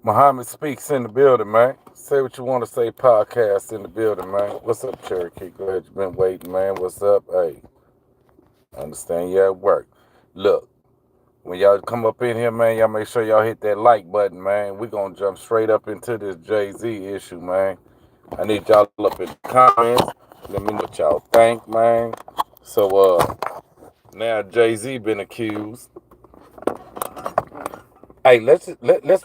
Muhammad Speaks in the building, man. Say what you want to say, podcast in the building, man. What's up, Cherokee? Glad you've been waiting, man. What's up? Hey, understand you at work. Look, when y'all come up in here, man, y'all make sure y'all hit that like button, man. We gonna jump straight up into this Jay-Z issue, man. I need y'all up in the comments. Let me know what y'all think, man. So, now Jay-Z been accused. Hey, let's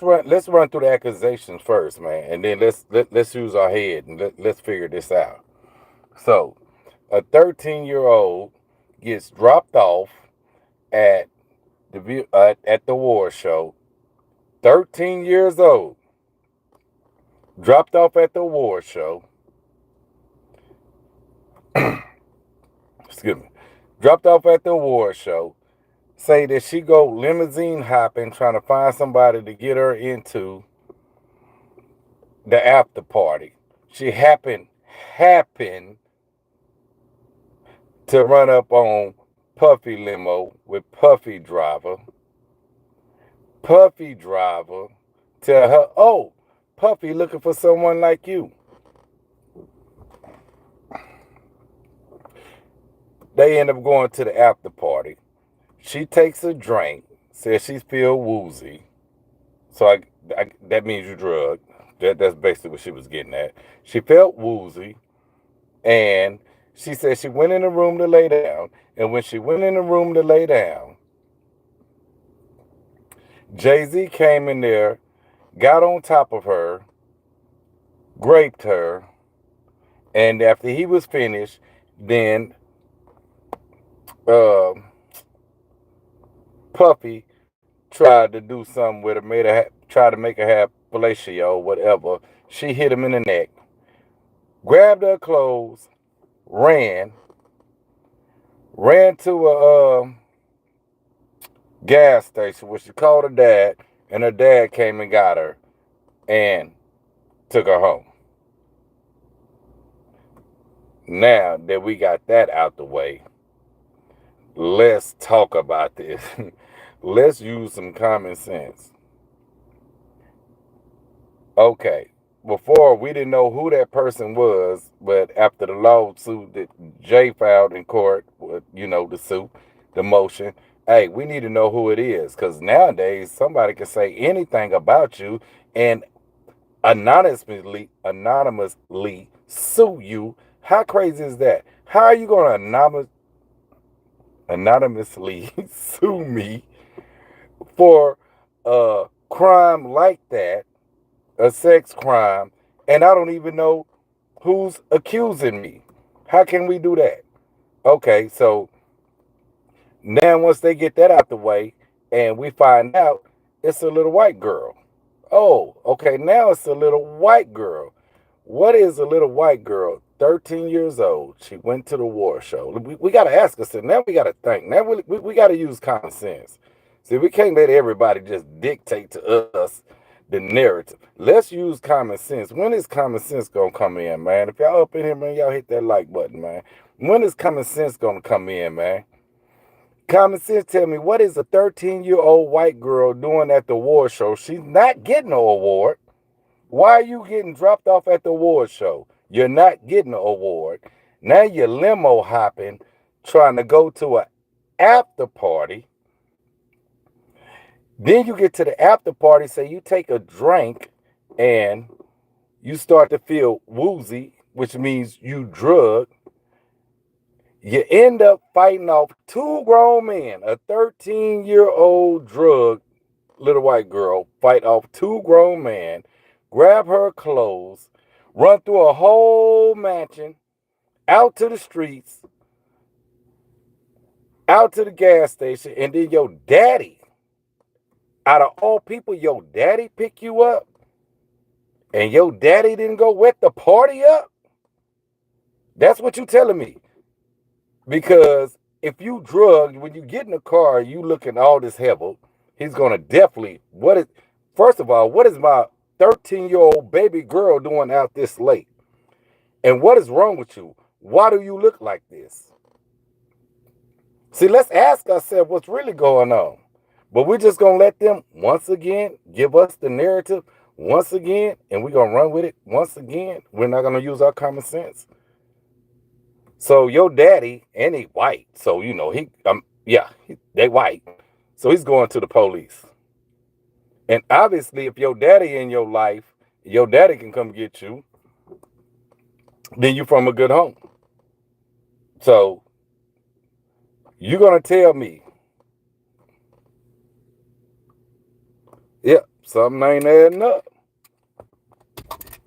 run through the accusations first, man, and then let's use our head and let's figure this out. So, a 13-year-old gets dropped off at at the war show. 13 years old, dropped off at the war show. Excuse me, dropped off at the war show. Say that she go limousine hopping, trying to find somebody to get her into the after party. She happened to run up on Puffy limo with Puffy driver. Puffy driver tell her, "Oh, Puffy looking for someone like you." They end up going to the after party. She takes a drink, says she's feel woozy. So that means you drugged. That's basically what she was getting at. She felt woozy, and she said she went in the room to lay down. And when she went in the room to lay down, Jay-Z came in there, got on top of her, raped her, and after he was finished, then uh, Puffy tried to do something with her, tried to make her have fellatio, whatever. She hit him in the neck, grabbed her clothes, ran, ran to a gas station where she called her dad, and her dad came and got her and took her home. Now that we got that out the way, let's talk about this. Let's use some common sense. Okay, before we didn't know who that person was, but after the lawsuit that Jay filed in court, the suit, the motion, hey, we need to know who it is, because nowadays somebody can say anything about you and anonymously sue you. How crazy is that? How are you going to anonymously sue me for a crime like that, a sex crime, and I don't even know who's accusing me? How can we do that? Okay, so now once they get that out the way and we find out it's a little white girl. Oh, okay, now it's a little white girl. What is a little white girl? 13 years old. She went to the war show. We got to ask us, now we got to think. Now we got to use common sense. See, we can't let everybody just dictate to us the narrative. Let's use common sense. When is common sense going to come in, man? If y'all up in here, man, y'all hit that like button, man. When is common sense going to come in, man? Common sense tell me, what is a 13-year-old white girl doing at the war show? She's not getting no award. Why are you getting dropped off at the award show? You're not getting an award. Now you're limo hopping, trying to go to an after party. Then you get to the after party, say you take a drink and you start to feel woozy, which means you drug. You end up fighting off two grown men, a 13-year-old drug little white girl, fight off two grown men, grab her clothes, run through a whole mansion, out to the streets, out to the gas station, and then your daddy, out of all people, your daddy pick you up, and your daddy didn't go wet the party up? That's what you telling me. Because if you drugged, when you get in the car, you looking all this heavy, he's going to definitely, first of all, what is my 13-year-old baby girl doing out this late? And what is wrong with you? Why do you look like this? See, let's ask ourselves what's really going on. But we're just going to let them, once again, give us the narrative. once again, and we're going to run with it once again. We're not going to use our common sense. So your daddy, and he white. So, they white. So he's going to the police. And obviously, if your daddy in your life, your daddy can come get you, then you're from a good home. So you're going to tell me, something ain't adding up.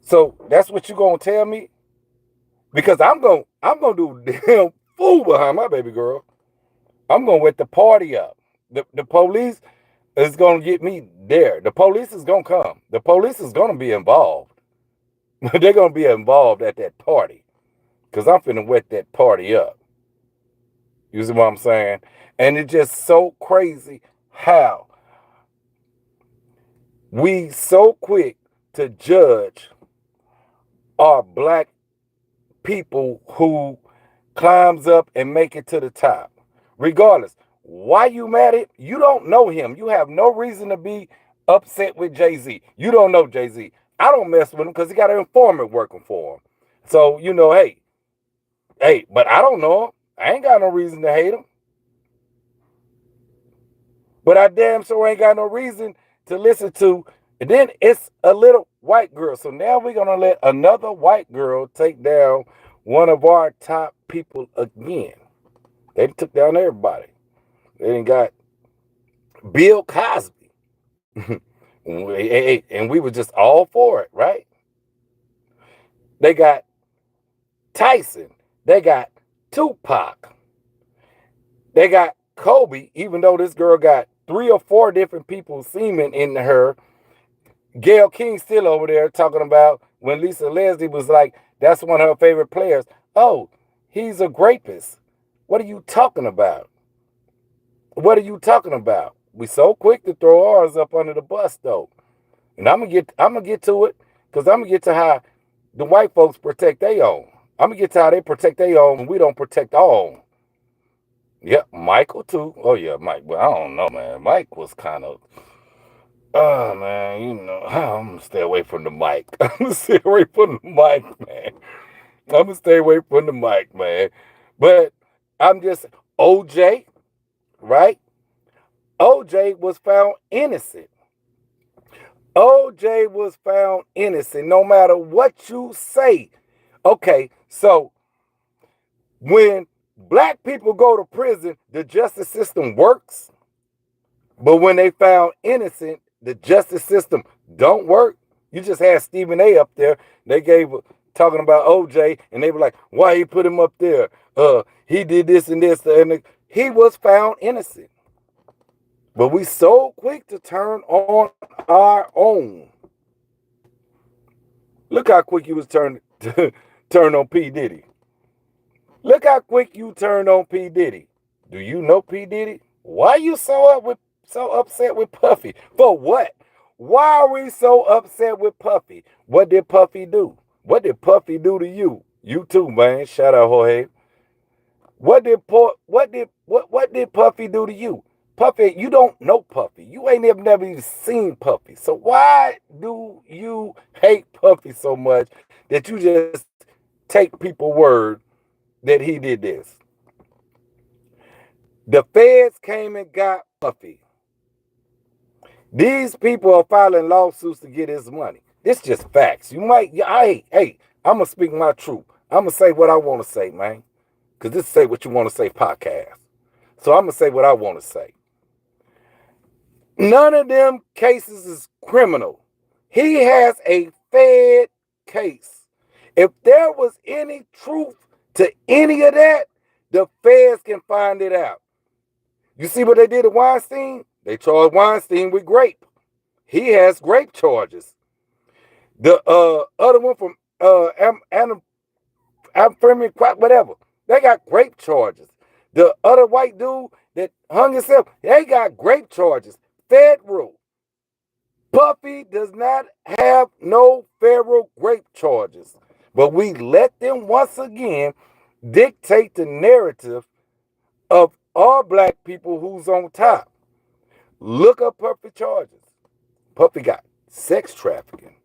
So that's what you're going to tell me? Because I'm going to do damn fool behind my baby girl. I'm going to wet the party up. The police is going to get me there. The police is going to come. The police is going to be involved. They're going to be involved at that party. Because I'm finna wet that party up. You see what I'm saying? And it's just so crazy how we so quick to judge our black people who climbs up and make it to the top. Regardless, why you mad at him? You don't know him. You have no reason to be upset with Jay-Z. You don't know Jay-Z. I don't mess with him because he got an informant working for him. So, hey, but I don't know him. I ain't got no reason to hate him. But I damn sure ain't got no reason to listen to. And then it's a little white girl. So now we're going to let another white girl take down one of our top people again. They took down everybody. They done got Bill Cosby. And we were just all for it, right? They got Tyson. They got Tupac. They got Kobe, even though this girl got 3 or 4 different people semen in her. Gayle King still over there talking about when Lisa Leslie was like, that's one of her favorite players. Oh, he's a rapist. What are you talking about? What are you talking about? We so quick to throw ours up under the bus, though. And I'm gonna get to it, because I'm gonna get to how the white folks protect their own. I'm gonna get to how they protect their own and we don't protect our own. Yep, Michael too. Oh yeah, Mike. Well, I don't know, man. Mike was kind of, oh man, I'm gonna stay away from the mic. I'm gonna stay away from the mic, man. I'm gonna stay away from the mic, man. But I'm just OJ, right? OJ was found innocent. OJ was found innocent, no matter what you say. Okay, so when black people go to prison, the justice system works. But when they found innocent, the justice system don't work. You just had Stephen A. up there. They talking about OJ, and they were like, why he put him up there? He did this and this. And he was found innocent. But we so quick to turn on our own. Look how quick you was turn on P. Diddy. Look how quick you turned on P. Diddy. Do you know P. Diddy? Why are you so upset with Puffy? For what? Why are we so upset with Puffy? What did Puffy do? What did Puffy do to you? You too, man. Shout out, Jorge. What did Puffy do to you? Puffy, you don't know Puffy. You ain't never even seen Puffy. So why do you hate Puffy so much that you just take people's word that he did this? The feds came and got Puffy. These people are filing lawsuits to get his money. This just facts. You might, hey, I'm going to speak my truth. I'm going to say what I want to say, man. Because this is Say What You Want to Say podcast. So I'm going to say what I want to say. None of them cases is criminal. He has a Fed case. If there was any truth to any of that, the feds can find it out. You see what they did to Weinstein? They charged Weinstein with grape. He has grape charges. The other one from whatever, they got grape charges. The other white dude that hung himself, they got grape charges. Federal. Puffy does not have no federal grape charges. But we let them once again dictate the narrative of all black people who's on top. Look up Puffy charges. Puffy got sex trafficking.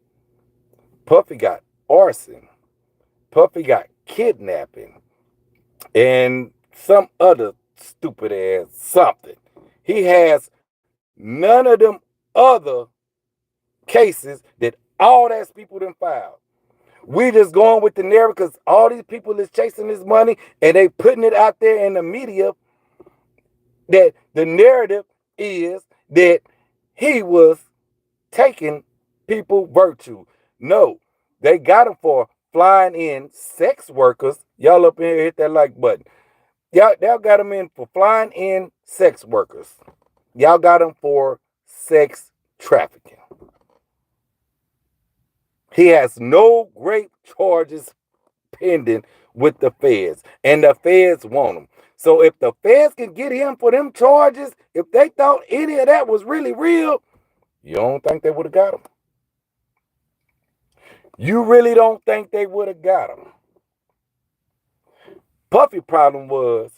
Puffy got arson. Puffy got kidnapping. And some other stupid ass something. He has none of them other cases that all that people done filed. We just going with the narrative because all these people is chasing this money and they putting it out there in the media that the narrative is that he was taking people virtue. No, they got him for flying in sex workers. Y'all up in here, hit that like button. Y'all got him in for flying in sex workers. Y'all got him for sex trafficking. He has no great charges pending with the feds, and the feds want him. So if the feds can get him for them charges, if they thought any of that was really real, you don't think they would have got him? You really don't think they would have got him? Puffy problem was,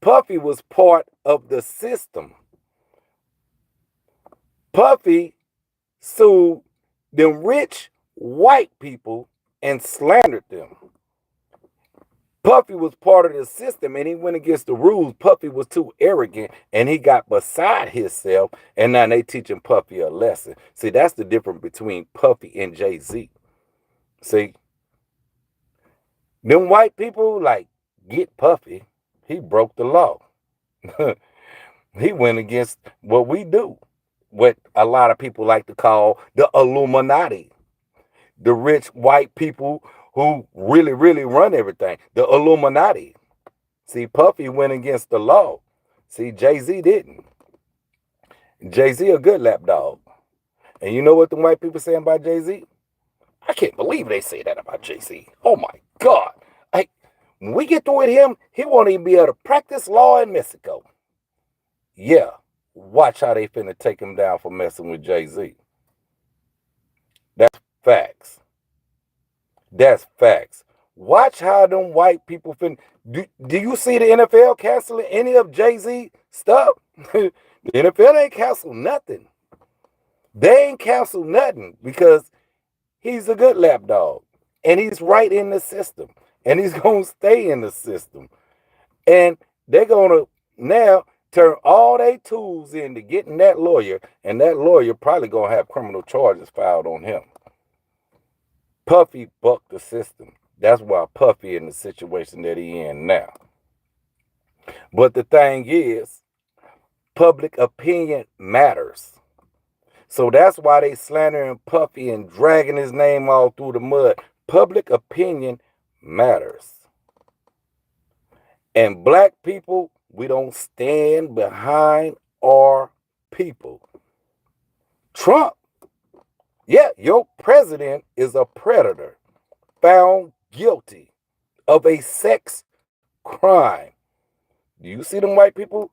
Puffy was part of the system. Puffy sued them rich white people and slandered them. Puffy was part of the system and he went against the rules. Puffy was too arrogant and he got beside himself, and now they teaching Puffy a lesson. See, that's the difference between Puffy and Jay-Z. See, them white people like, get Puffy. He broke the law. He went against what we do, what a lot of people like to call the Illuminati. The rich white people who really, really run everything. The Illuminati. See, Puffy went against the law. See, Jay-Z didn't. Jay-Z a good lapdog. And you know what the white people saying about Jay-Z? I can't believe they say that about Jay-Z. Oh my God. When we get through with him, he won't even be able to practice law in Mexico. Yeah, watch how they finna take him down for messing with Jay-Z. That's facts. That's facts. Watch how them white people finna. Do you see the NFL canceling any of Jay-Z stuff? The NFL ain't canceled nothing. They ain't canceled nothing because he's a good lapdog. And he's right in the system. And he's going to stay in the system. And they're going to now turn all their tools into getting that lawyer. And that lawyer probably going to have criminal charges filed on him. Puffy bucked the system. That's why Puffy in the situation that he in now. But the thing is, public opinion matters. So that's why they slandering Puffy and dragging his name all through the mud. Public opinion matters. And black people, we don't stand behind our people. Trump, yeah, your president is a predator found guilty of a sex crime. Do you see them white people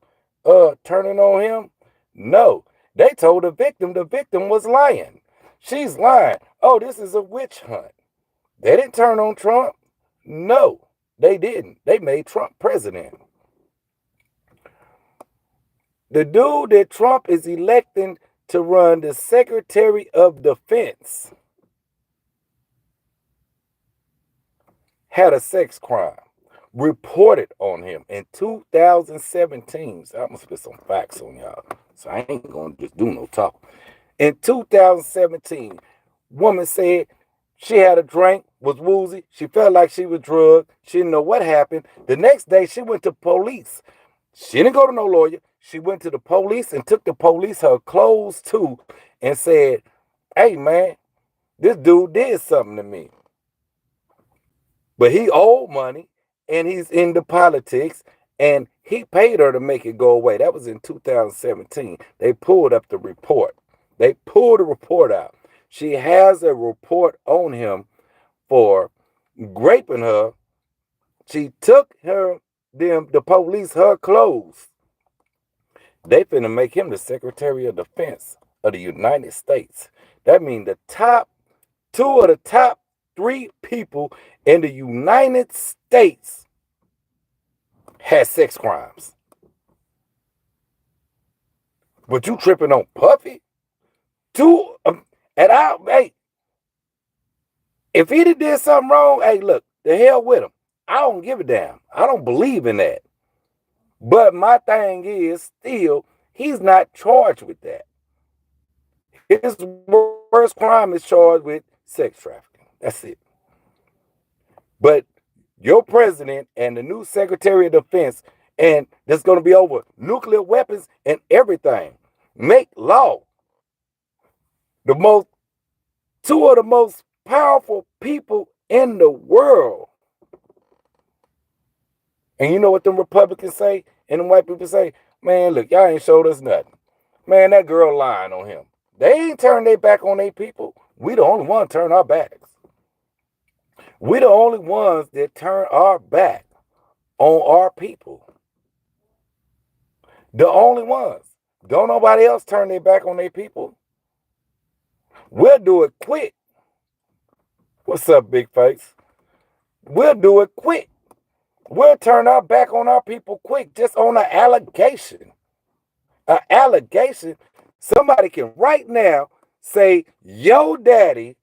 turning on him? No. They told the victim was lying. She's lying. Oh, this is a witch hunt. They didn't turn on Trump. No, they didn't. They made Trump president. The dude that Trump is electing to run the Secretary of Defense had a sex crime reported on him in 2017. So I'm going to spit some facts on y'all. So I ain't going to just do no talk. In 2017, woman said she had a drink, was woozy. She felt like she was drugged. She didn't know what happened. The next day, she went to police. She didn't go to no lawyer. She went to the police and took the police her clothes too and said, hey, man, this dude did something to me. But he owed money and he's into politics and he paid her to make it go away. That was in 2017. They pulled up the report. They pulled the report out. She has a report on him for raping her. She took the police her clothes. They finna make him the Secretary of Defense of the United States. That means the two of the top 3 people in the United States had sex crimes. But you tripping on Puffy? And hey, if he did something wrong, hey, look, the hell with him. I don't give a damn. I don't believe in that. But my thing is still, he's not charged with that. His worst crime is charged with sex trafficking. That's it. But your president and the new Secretary of Defense, and that's going to be over nuclear weapons and everything, make law. Two of the most powerful people in the world. And you know what them Republicans say and them white people say? Man, look, y'all ain't showed us nothing. Man, that girl lying on him. They ain't turned their back on their people. We the only ones turn our backs. We the only ones that turn our back on our people. The only ones. Don't nobody else turn their back on their people. We'll do it quick. What's up, big face? We'll do it quick. We'll turn our back on our people quick just on an allegation. An allegation. Somebody can right now say, yo, daddy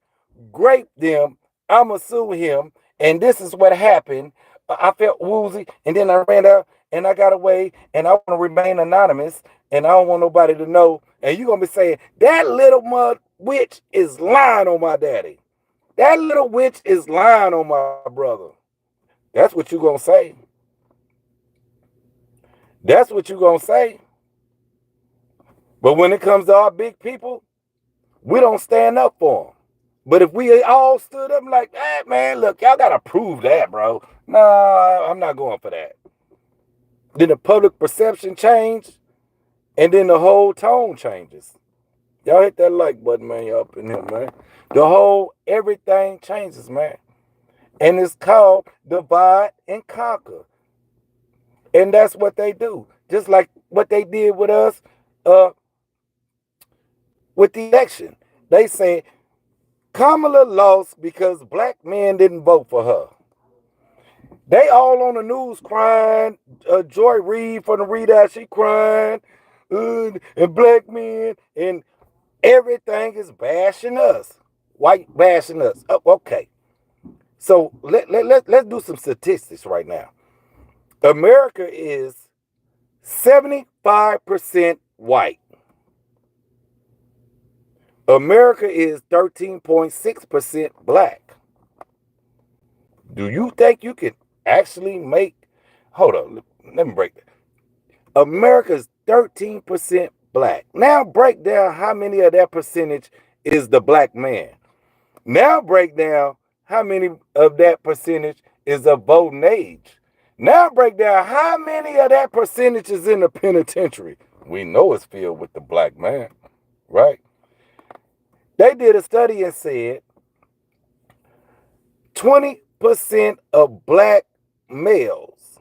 raped them. I'ma sue him. And this is what happened. I felt woozy. And then I ran out and I got away. And I want to remain anonymous. And I don't want nobody to know. And you're going to be saying, that little mud witch is lying on my daddy. That little witch is lying on my brother. That's what you're going to say. That's what you're going to say. But when it comes to our big people, we don't stand up for them. But if we all stood up like, hey, man, look, y'all got to prove that, bro. Nah, I'm not going for that. Then the public perception change, and then the whole tone changes. Y'all hit that like button, man. Y'all up in here, man. The whole everything changes, man. And it's called divide and conquer. And that's what they do. Just like what they did with us with the election. They say Kamala lost because black men didn't vote for her. They all on the news crying. Joy Reid from the readout, she crying. And black men and everything is bashing us. White bashing us. Oh, okay. So let's do some statistics right now. America is 75% white. America is 13.6% black. Do you think you can actually make, hold on, let me break that. America is 13% black. Now break down how many of that percentage is the black man. Now break down how many of that percentage is of voting age. Now break down how many of that percentage is in the penitentiary. We know it's filled with the black man, right? They did a study and said 20% of black males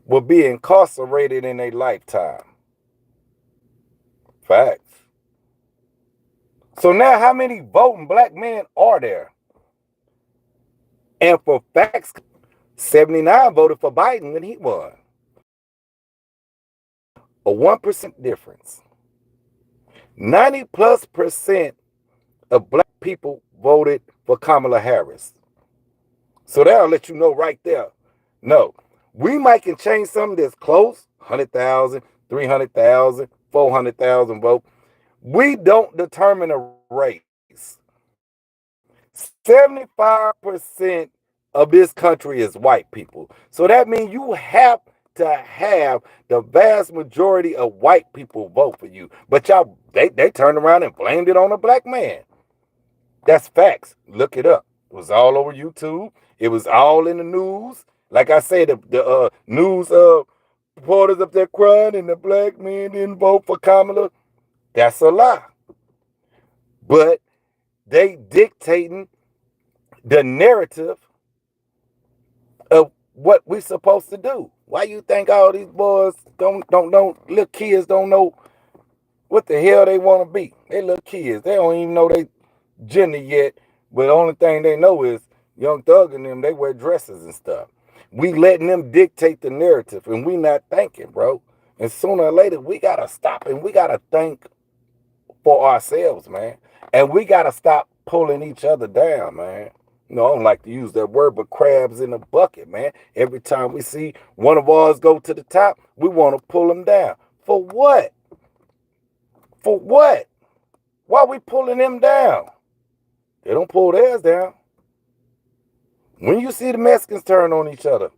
will be incarcerated in a lifetime. Facts. So now how many voting black men are there? And for facts, 79 voted for Biden when he won. A 1% difference. 90+% of black people voted for Kamala Harris. So that'll let you know right there. No, we might can change something that's close, 100,000, 300,000, 400,000 votes. We don't determine a race. 75% of this country is white people. So that means you have to have the vast majority of white people vote for you. But y'all, they turned around and blamed it on a black man. That's facts. Look it up. It was all over YouTube. It was all in the news. Like I said, the news reporters up there crying and the black men didn't vote for Kamala. That's a lie. But they dictating the narrative of what we're supposed to do. Why you think all these boys don't little kids don't know what the hell they want to be? They little kids. They don't even know they gender yet. But the only thing they know is Young Thug and them, they wear dresses and stuff. We letting them dictate the narrative and we not thinking, bro. And sooner or later, we got to stop and we got to think for ourselves, man. And we got to stop pulling each other down, man. No, I don't like to use that word, but crabs in a bucket, man. Every time we see one of ours go to the top, we want to pull them down. For what? For what? Why are we pulling them down? They don't pull theirs down. When you see the Mexicans turn on each other,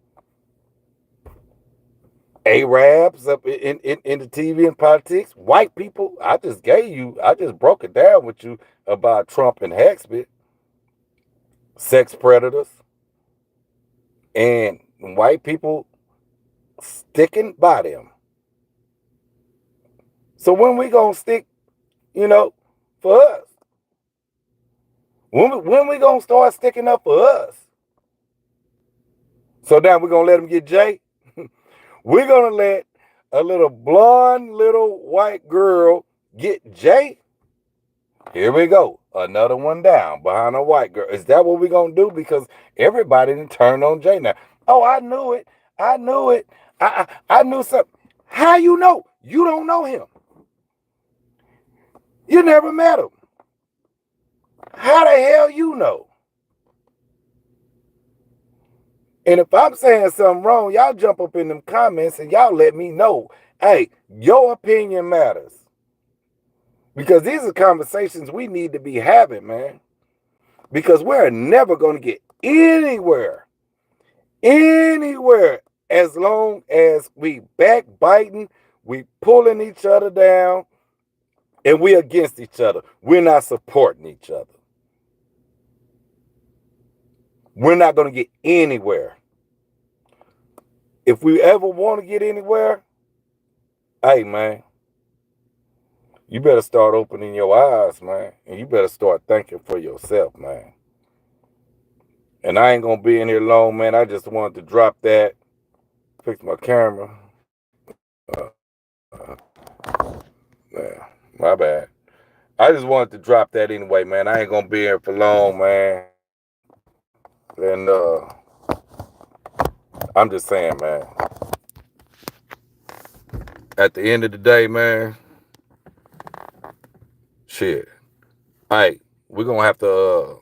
Arabs up in the TV and politics, white people, I just broke it down with you about Trump and Haxby, sex predators, and white people sticking by them. So when we gonna stick, for us? When we gonna start sticking up for us? So now we're gonna let them get Jay? We're gonna let a little blonde little white girl get Jay? Here we go. Another one down behind a white girl. Is that what we're gonna do? Because everybody didn't turn on Jay now. Oh, I knew it. I knew it. I knew something. How you know? You don't know him. You never met him. How the hell you know? And if I'm saying something wrong, y'all jump up in them comments and y'all let me know. Hey, your opinion matters. Because these are conversations we need to be having, man. Because we're never going to get anywhere as long as we backbiting, we pulling each other down, and we against each other. We're not supporting each other. We're not going to get anywhere. If we ever want to get anywhere, hey, man, you better start opening your eyes, man. And you better start thinking for yourself, man. And I ain't going to be in here long, man. I just wanted to drop that. Fix my camera. Yeah, my bad. I just wanted to drop that anyway, man. I ain't going to be here for long, man. And I'm just saying, man. At the end of the day, man, shit. Hey, we're gonna have to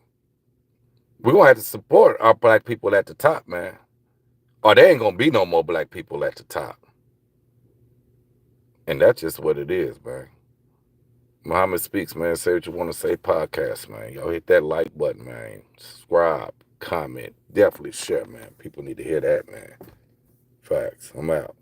support our black people at the top, man. Or there ain't gonna be no more black people at the top. And that's just what it is, man. Muhammad Speaks, man. Say what you want to say, podcast, man. Y'all hit that like button, man. Subscribe, comment, definitely share, man. People need to hear that, man. Facts. I'm out.